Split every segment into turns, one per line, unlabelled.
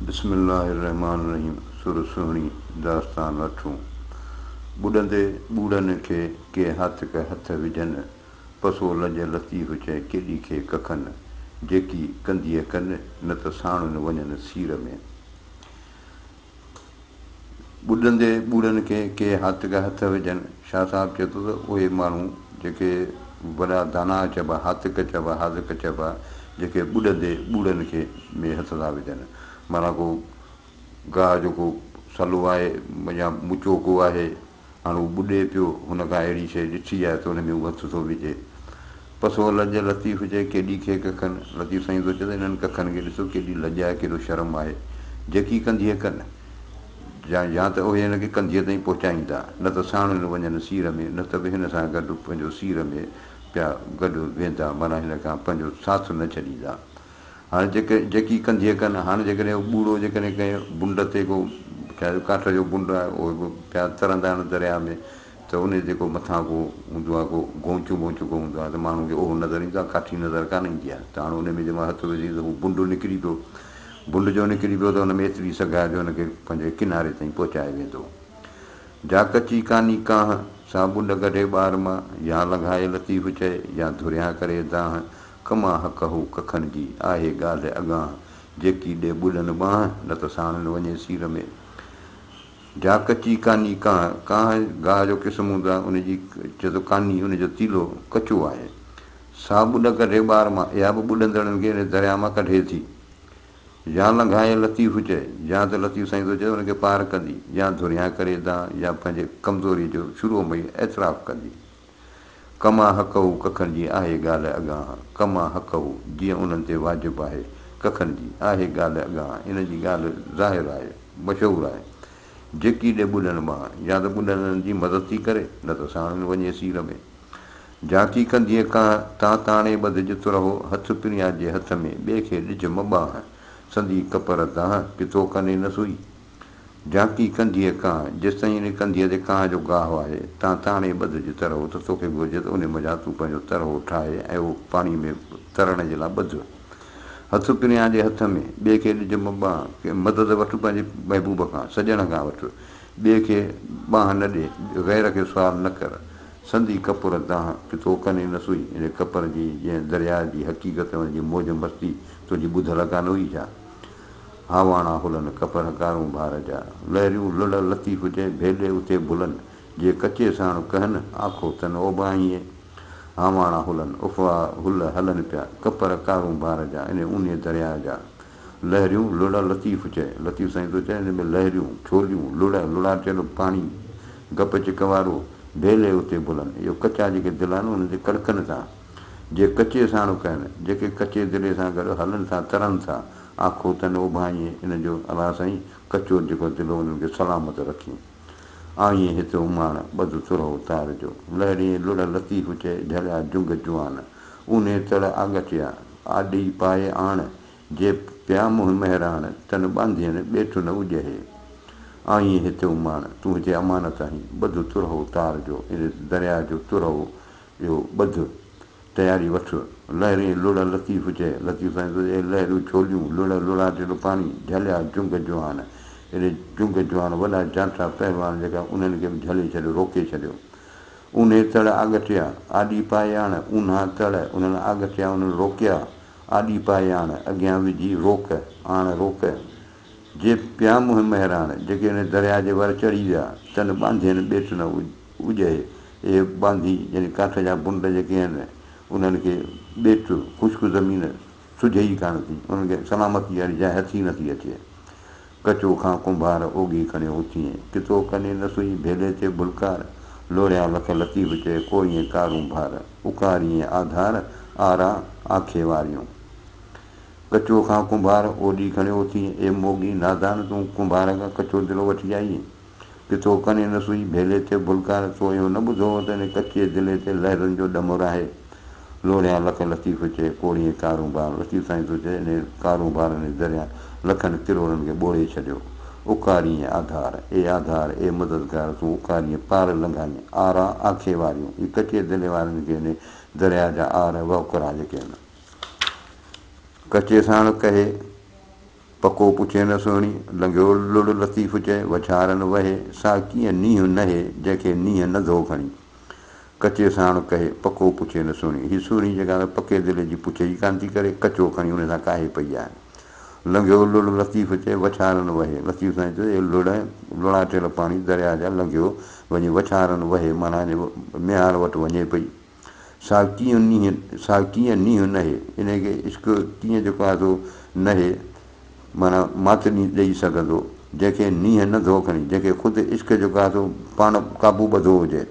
बिस्मिल्लाहिर्रहमानिर्रहीम। सुर सुहिणी दास्तान वठूं। ॿुॾंदे ॿूड़नि खे के हथ विझनि, पसो लॼ लतीफ़ चए केॾी खे कखनि, जेकी कंधीअ कनि न त साणुनि वञनि सीर में। ॿुॾंदे ॿूड़नि खे के हथ विझनि। शाह साहिबु चए थो त उहे माण्हू जेके वॾा दाना चइबा, हातिक चइबा, हाज़िक चइबा, जेके ॿुॾंदे ॿूड़नि खे में हथ था विझनि। माना को गाह जेको सलो आहे या मुचो को आहे, हाणे उहो ॿुॾे पियो, हुन खां अहिड़ी शइ ॾिठी आहे त हुन में उहो हथु थो विझे। पसो लॼ लतीफ़ चए केॾी खे कखनि, लतीफ़ साईं थो चए त इन्हनि कखनि खे ॾिसो केॾी लॼ आहे, केॾो शर्म आहे, जेकी कंधीअ कनि या त उहे हिनखे कंधीअ ताईं पहुचाईंदा, न त साणुनि वञनि सीर में, न त बि हिन सां गॾु पंहिंजो सीर में पिया गॾु वेंदा, माना हिन खां पंहिंजो साथ न छॾींदा। हाणे जेकी कंधीअ कनि, हाणे जेकॾहिं ॿूड़ो जेकॾहिं कंहिं बुंड ते को चाहे काठ जो बुंड आहे, उहे बि पिया तरंदा आहिनि दरिया में, त उन जेको मथां को हूंदो आहे को गोंचू को हूंदो आहे, त माण्हुनि खे उहो नज़र ईंदो आहे, काठी नज़र कान ईंदी आहे। त हाणे उन में जंहिं महिल हथु विझी त उहो बुंड निकिरी पियो, बुंड जो निकिरी पियो त हुन में एतिरी सघ आहे जो हुनखे पंहिंजे किनारे ताईं पहुचाए वेंदो। जा कची कानी कांह सा बुंड कढे ॿार मां, या लॻाए लतीफ़ चए या धुरिया करे दाह, कमा हक़ हू कखनि जी आहे ॻाल्हि अॻाह, जेकी ॾे ॿुॾनि ॿांह न त साणुनि वञे सीर में। जा कची कानी कांह, कांह गाह जो क़िस्म हूंदो आहे, उनजी चए थो कानी उनजो तीलो कचो आहे। सा ॿुॾ कढे ॿार मां, इहा बि ॿुॾंदड़नि खे दरिया मां कढे थी। या लंघाए लतीफ़ चए, या त लतीफ़ साईं थो चए हुनखे पार कंदी, या धुरिया करे दाह, या पंहिंजे कमज़ोरी जो शुरूअ में एतिराफ़ कंदी। कमा हक़ हू कखनि जी आहे ॻाल्हि अॻाह, कमा हक़ हू जीअं उन्हनि ते वाजिबु आहे, कखनि जी आहे ॻाल्हि अॻाह, इन जी ॻाल्हि ज़ाहिर आहे, मशहूरु आहे। जेकी ॾे ॿुॾनि ॿांह, या त ॿुॾनि जी मदद थी करे, न त साणुनि वञे सीर में। जाकी कंधीअ खां तां ताणे ॿधिजु रहो, हथु पिणिया जे हथ में, ॿिए खे ॾिज मॿांह, संदी कपर दाह, पितो कने न सुई। जाकी कंधीअ खां, जेसिताईं इन कंधीअ ते कांह जो गाहु आहे, तां ताणे ॿधिजु रहो, त तोखे घुरिजे त उन मज़ा तूं पंहिंजो तरहो ठाहे ऐं उहो पाणी में तरण जे लाइ ॿधु। हथु पिणिया जे हथ में, ॿिए खे ॾिज मॿांह, मदद वठि पंहिंजे महबूब खां, सॼण खां वठि, ॿिए खे ॿांह न ॾे, ग़ैर खे सुवाल न कर। संदी कपुर दाह, पितो कने न सुई, इन कपर जी जंहिं दरिया जी हक़ीक़त हुनजी मौज मस्ती तुंहिंजी ॿुधल कान हुई छा। हावाणा हुलनि कपर कारूं भार जा, लहरियूं लुड़ लतीफ़ चए भेॾे उते भुलनि, जे कचे साण कहनि आखो तन ओबाईअ। हावाणा हुलनि उफ़वा हुल हलनि पिया, कपर कारूं भार जा, इन ऊने दरिया जा। लहरियूं लुड़ लतीफ़ चए, लतीफ़ साईं थो चए हिन में लहरियूं छोलियूं लुड़ा चयो पाणी गप चिक वारो, भेले उते भुलनि, इहो कचा जेके दिलि आहिनि उन्हनि ते कड़कनि था। जे कचे साण कहनि, जेके कचे दिले सां गॾु हलनि था, तरनि था, आखो तन उभाईअ, इन जो अलाह साईं कचो जेको दिलो उन्हनि खे सलामत रखी। आईं हिते उमाण ॿधु तुरहो तार जो, लहरी लुड़ लतीफ़ चए झलिया जुंग जुआन, ऊने तड़ आगटिया आॾी पाए आण, जे पिया मुंहुं महिराण, तन ॿांधियनि ॿेठि न उॼहे। आईं हिते उमाण, तूं हिते अमानत आहीं, ॿधु तुरहो तार जो, इन दरिया जो तुरहो इहो ॿधु, तयारी वठि। लहरी लुड़ लतीफ़ चए, लतीफ़ साईं चए लहरियूं छोलियूं लुड़ा टिलो पाणी, झलिया जुंग जुआन, इन जुंग जुआन वॾा जांटा पहलवान जेका उन्हनि खे बि झले छॾियो, रोके छॾियो। ऊने तड़ आगटिया आॾी पाए आण, ऊन्हा तड़ उन्हनि आगटिया उन्हनि रोकिया, आॾी पाए आण अॻियां विझी रोक, आण रोक। जे पिया मुंहुं महिराण, जेके हिन दरिया जे वर चढ़ी विया, तन ॿांधियनि ॿेठि न उॼहे, इहे ॿांधी यानी काठ जा बुंड जेके आहिनि उन्हनि खे ॿेठि ख़ुश्क ज़मीन सुझे ई कान थी, उन्हनि खे सलामती वारी जाइ हथी नथी अचे। कचो खां कुंभार ओगी खणियो उथीअ, पितो कने न सुई भेले ते भुलकार, लोरिया लख लतीफ़ चए कोईअ कारूं भार, उकारीअ आधार आरा आखे वारियूं। कचो खां कुंभार ओॾी खणियो उथी, ए मोगी नादान तूं कुंभार खां कचो दिलो वठी आई। पितो कने न सुई भेले ते भुलकार, तो इहो न ॿुधो त हिन कचे दिले ते लहरुनि जो ॾमर आहे। लोरिया लख लतीफ़ चए कोड़ीअ कारूं भार, लतीफ़ साईं थो चए हिन कारूं भारनि दरिया लखनि किरोड़नि खे ॿोड़े छॾियो। उकारीअ आधार, ए आधार ए मददगार तूं उकारीअ पार लंघाईं, आरा आखे वारियूं, ही कचे दिले वारनि खे हिन दरिया जा आर वहुकरा जेके आहिनि। कचे साण कहे पको पुछे न सुहिणी लंघियो लुड़ लतीफ़ चए वछारनि वहे सा कीअं नींहुं नहे जंहिंखे नींहुं नधो खणी कचे साण कहे पको पुछे न सुहिणी हीअ सुहिणी जेका पके दिलि जी पुछे ई कान थी करे कचो खणी उन सां काहे पई आहे लंघियो लुड़ लतीफ़ चए वछारनि वहे लतीफ़ सां चए लुड़ा थियल पाणी दरिया जा लंघियो वञी वछारनि वहे माना मिहार वटि वञे पई सा कीअं नींहुं नहे इनखे इश्क कीअं जेको आहे सो नहे माना मातनी ॾेई सघंदो जंहिंखे नींहुं नथो खणी जंहिंखे ख़ुदि इश्क जेको आहे सो पाण क़ाबू ॿधो हुजे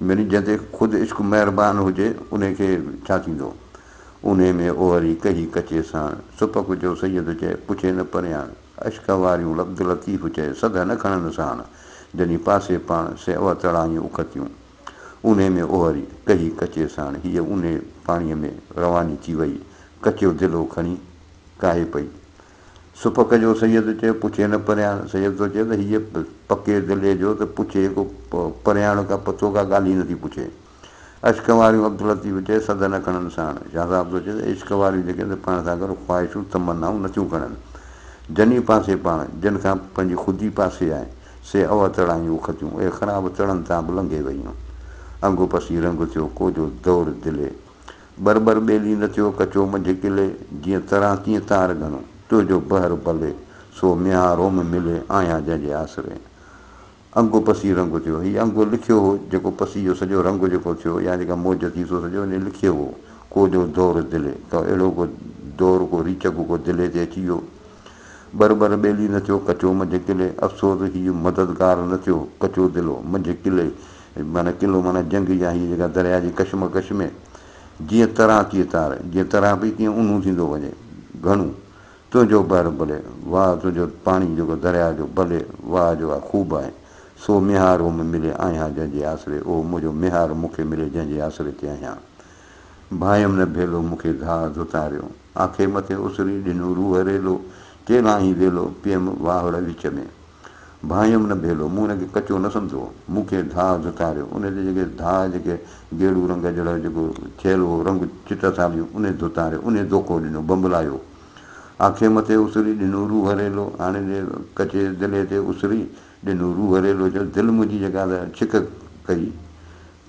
मिनी जंहिं ते ख़ुदि इश्क महिरबानी हुजे उनखे छा थींदो उन में ओहरी कही कचे साण सुपक जो सैयद चए पुछे न परियाण अश्क वारियूं लफ़्ज़ लतीफ़ चए सद न खणनि साण जॾहिं पासे पाण से अव तड़ायूं उखतियूं उन में ओहरी कही कचे साण हीअ उन पाणीअ में रवानी थी वई कचो दिलो खणी काहे पई सुपक जो सैयद चए पुछे न परियाण सैयद थो चए त हीअ पके दिले जो त पुछे को परियाण का पतो का ॻाल्हि ई नथी पुछे अश्क वारियूं अब्दुल लतीफ़ चए सद न खणनि साण शाह साहिब थो चए त इश्क वारियूं जेके पाण सां गॾु ख़्वाहिशूं तमनाऊं नथियूं खणनि जनी पासे पाण जिन खां पंहिंजी ख़ुदि पासे आहे से अव तड़ायूं उखतियूं उहे ख़राबु तड़नि तां बि लंघे वयूं अंगु पसी रंग थियो कोजो दौर दिले बर ॿेली न थियो कचो मंझि किले जीअं तरां तीअं तार घणो तुंहिंजो बहर भले सो मिया रोम मिले आहियां जंहिंजे आसिरे अंगु पसी रंग थियो हीअ अंगु लिखियो हो जेको पसी जो सॼो रंग जेको थियो या जेका मौज थी सो सॼो इन लिखियो हो कोजो दौर दिले त अहिड़ो को दौर को रीचक को दिले ते अची वियो बर ॿेली न थियो कचो मंझि किले अफ़सोस हीअ मददगार न थियो कचो दिलो मंझि किले माना किलो माना जंग या हीअ जेका दरिया जी कशमकश में जीअं तरां तीअं तार जीअं तरां पई तीअं ऊन्हूं थींदो वञे घणो तुंहिंजो ॿाहिरि भले वाह तुंहिंजो पाणी जेको दरिया जो भले वाह जो आहे ख़ूब आहे सो मिहार में मिले आहियां जंहिंजे आसिरे ओ मुंहिंजो मिहार मूंखे मिले जंहिंजे आसिरे ते आहियां भायमि न भेलो मूंखे धाह धुतारियो आखे मथे उसरी ॾिनो रूह रेलो चेलाहीं वेलो पियमि वाहड़ विच में भायमि न भेलो मूं हुनखे कचो न सम्झो मूंखे धाह धुतारियो उन ते जेके धाह जेके गेड़ू रंग जहिड़ो जेको थियल हो रंग चिट थालियूं उन धुतारियो उन धोखो ॾिनो बंबलायो आखे मथे उसरी ॾिनो रूह रेलो हाणे कचे दिले ते उसरी ॾिनो रूह रेलो चयो दिलि मुंहिंजी जेका छिक कई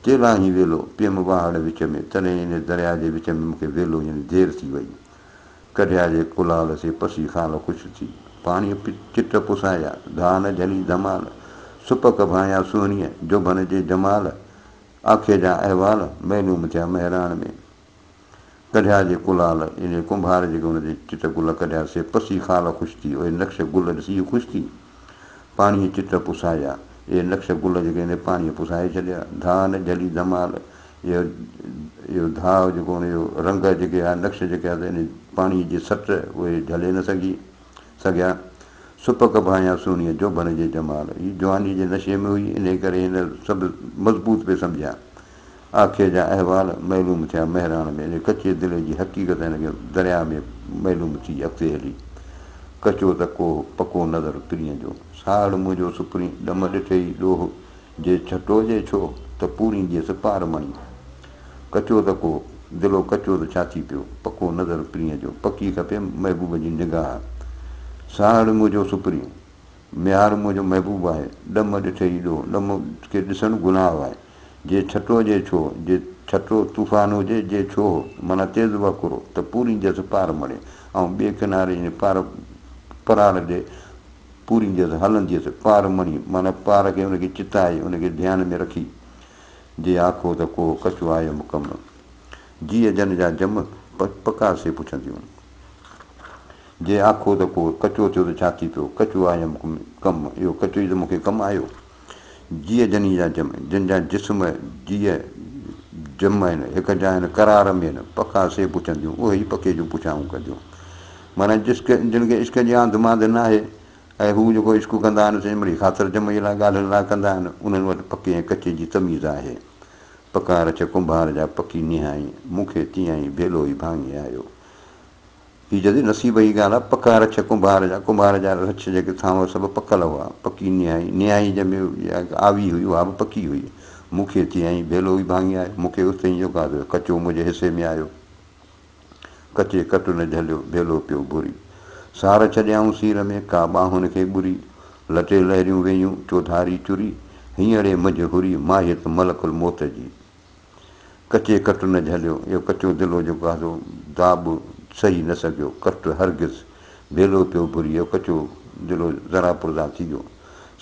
चेलाहीं वेलो पियमि वाहड़ विच में तॾहिं इन दरिया जे विच में मूंखे वेलो यानी देरि थी वई कढिया जे कुलाल से पसी खाल ख़ुशि थी पाणीअ चिट पुसाया धान झली धमाल सुपक भाया सुहिणीअ जोभन जे जमाल आखे जा अहवाल महलूम थिया महिराण में कढिया जे कुलाल इन कुंभार जेके हुनजे चिट गुल कढिया से पसी खाल ख़ुशि थी उहे नक्श गुल ॾिसी ख़ुशि थी पाणीअ चिट पुसाया इहे नक्श गुल जेके इन पाणीअ पुसाए छॾिया धान झली धमाल इहो धाव जेको हुनजो रंग जेके आहे नक्श जेके आहे त इन पाणीअ जे सट उहे झले न सघिया सुपक भाया सुहिणीअ जोभन जे जमाल हीअ जवानी जे नशे में हुई इन करे हिन सभु मज़बूत पिए सम्झिया आखे जा अहवाल महलूम थिया महिराण में इन कचे दिले जी हक़ीक़त हिनखे दरिया में महलूम थी अॻिते हली कचो त को पको नज़र प्रिय जो साड़ मुंहिंजो सुपिरी ॾम ॾिठे ई ॾोह जे छटो जे छो त पूरी जियसि पार मणी कचो त को दिलो कचो त छा थी पियो पको नज़र प्रिय जो पकी खपे महबूब जी निगाह साड़ मुंहिंजो सुपिरी मिहार मुंहिंजो महबूब आहे ॾम ॾिठे ई ॾोह ॾम खे ॾिसणु गुनाह आहे जे छटो जे छो जे छटो तूफ़ान हुजे जे छो माना तेज़ वकुरो त पूरी जियसि पार मणे ऐं ॿिए किनारे परार ॾे पूरी जियसि हलंदीअसि पार मणी माना पार खे हुनखे चिताए हुनखे ध्यान में रखी जे आखो त को कचो आयो मुकम जीअ जन जा जम पका से पुछंदियूं जे आखो त को कचो थियो त छा थी पियो कचो आयुमि कमु इहो कचो ई त मूंखे कमु आयो जीअ जनी जा जम जिन जा जिस्म जीअ जम आहिनि हिकु जा आहिनि करार में आहिनि पका से पुछंदियूं उहे ई पके जूं पुछाऊं कंदियूं माना जिन खे इश्क जी आंध मांध न आहे ऐं हू जेको इश्क कंदा आहिनि से मिड़ी ख़ातिर जम जे लाइ ॻाल्हियुनि लाइ कंदा आहिनि उन्हनि वटि पके ऐं कचे जी तमीज़ आहे पकार छ कुंभार जा पकी निहाई मूंखे तीअं ई भेलो ई भाङे आयो हीअ जॾहिं नसीब जी ॻाल्हि आहे पकार छ कुंभार जा रछ जेके थांव सभु पकल हुआ पकी निहाई जंहिंमें आवी हुई उहा बि पकी हुई मूंखे तीअं ई भेलो ई भाङे आयो मूंखे उते ई जेको आहे कचो मुंहिंजे हिसे में आयो कचे कट न झलियो भेलो पियो भुरी सार छॾियाऊं सीर में का बाहुनि खे ॿुरी लटे लहरियूं वेयूं चौधारी चुरी हींअरे मजहूरी माहित मलकुल मौत जी कचे कट न झलियो इहो कचो दिलो जेको आहे सो दाब सही न सघियो कट हरगिज़ भेलो पियो भुरी इहो कचो दिलो ज़रा पुरदा थी वियो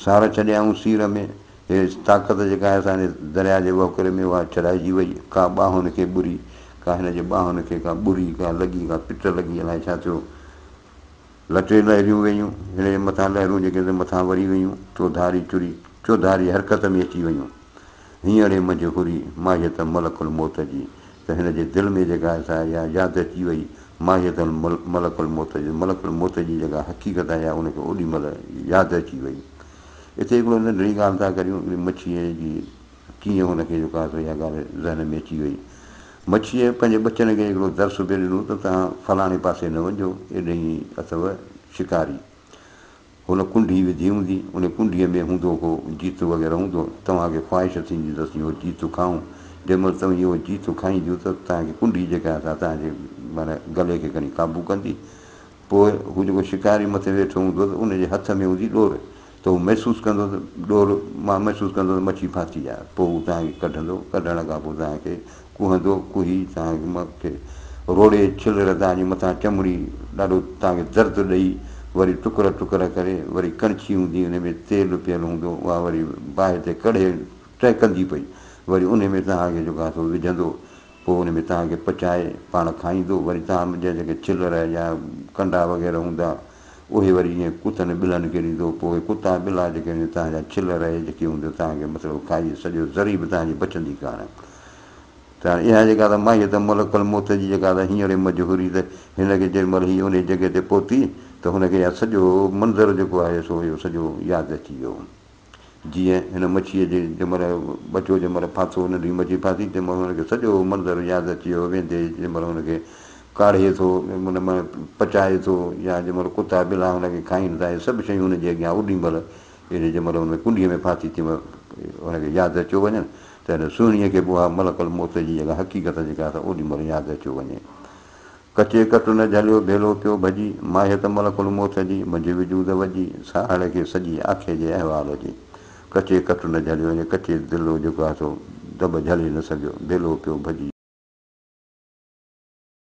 सार छॾियाऊं सीर में हे ताक़त जेका आहे असांजे दरिया जे वहुकरे में उहा छॾाइजी वई का बाहुनि खे ॿुरी का हिन जे बाहुनि खे का ॿुरी का लॻी का पिट लॻी अलाए छा थियो लटे लहरियूं वेयूं हिन जे मथां लहरूं जेके मथां वरी वयूं चौधारी चुरी चौधारी हरकत में अची वयूं हींअर मजहूरी माहित मलकुल मौत जी त हिन जे दिलि में जेका आहे इहा यादि अची वई माहित मलकुल मौत जी मलकुल मौत जी जेका हक़ीक़त आहे उनखे ओॾीमहिल यादि अची वई हिते हिकिड़ो नंढड़ी ॻाल्हि था करियूं मच्छीअ जी कीअं हुनखे जेको आहे इहा ॻाल्हि ज़हन में अची वई मच्छीअ पंहिंजे बचनि खे हिकिड़ो दर्स बि ॾिनो त तव्हां फलाणे पासे न वञो एॾे ई अथव शिकारी हुन कुंडी विधी हूंदी उन कुंडीअ में हूंदो को जीतू वग़ैरह हूंदो तव्हांखे ख़्वाहिश थींदी अथसि इहो जीतू खाऊं जंहिंमहिल तव्हां इहो जीतू खाईंदियूं त तव्हांखे कुंडी जेका आहे तव्हांजे माना गले खे खणी क़ाबू कंदी पोइ हू जेको शिकारी मथे वेठो हूंदो त उनजे हथ में हूंदी ॾोर त उहो महसूसु कंदो त ॾोर मां महसूसु कंदो त मच्छी फाथी आहे पोइ हू तव्हांखे कढंदो कढण खां पोइ तव्हांखे कुहंदो कुही तव्हांखे रोड़े छिलर तव्हांजे मथां चमड़ी ॾाढो तव्हांखे दर्द ॾेई वरी टुकर टुकर करे वरी कणछी हूंदी हुन में तेलु पियल हूंदो उहा वरी बाहि ते कड़े टहिकंदी पई वरी उन में तव्हांखे जेको आहे सो विझंदो पोइ उन में तव्हांखे पचाए पाण खाईंदो वरी तव्हां जा जेके छिलर या कंडा वग़ैरह हूंदा उहे वरी ईअं कुतनि ॿिलनि खे ॾींदो पोइ कुता ॿिला जेके तव्हांजा छिलर जेके हूंदो तव्हांखे मतिलबु खाई सॼो ज़री बि तव्हांजी बचंदी कान त इहा जेका त माई त मलकुल मौत जी जेका त हींअर मजबूरी त हिनखे जेॾीमहिल हीअ उन जॻह ते पहुती त हुनखे इहा सॼो मंज़रु जेको आहे सो इहो सॼो यादि अची वियो जीअं हिन मच्छीअ जे जंहिंमहिल बचो जंहिंमहिल फाथो नंढी मच्छी फाथी तंहिंमहिल हुनखे सॼो मंज़रु यादि अची वियो वेंदे जंहिंमहिल हुनखे काढ़े थो हुन में पचाए थो या जंहिंमहिल कुता ॿिला हुनखे खाइनि था इहे सभु शयूं हुनजे अॻियां ओॾीमहिल एॾे जंहिंमहिल हुन कुंडीअ में फाथी तंहिंमहिल हुनखे यादि अचियो वञनि त हिन सुहिणीअ खे बि उहा मलकुल मौत जी जेका हक़ीक़त जेका आहे ओॾीमहिल यादि अचियो वञे कचे कट न झलियो भेलो पियो भॼी माहित मलकुल मौत जी मंझि विजूद वॼी साड़ खे सॼी आखे जे अहिवाल जी कचे कट न झलियो कचे दिलो जेको आहे सो दॿ झले न सघियो भेलो पियो भॼी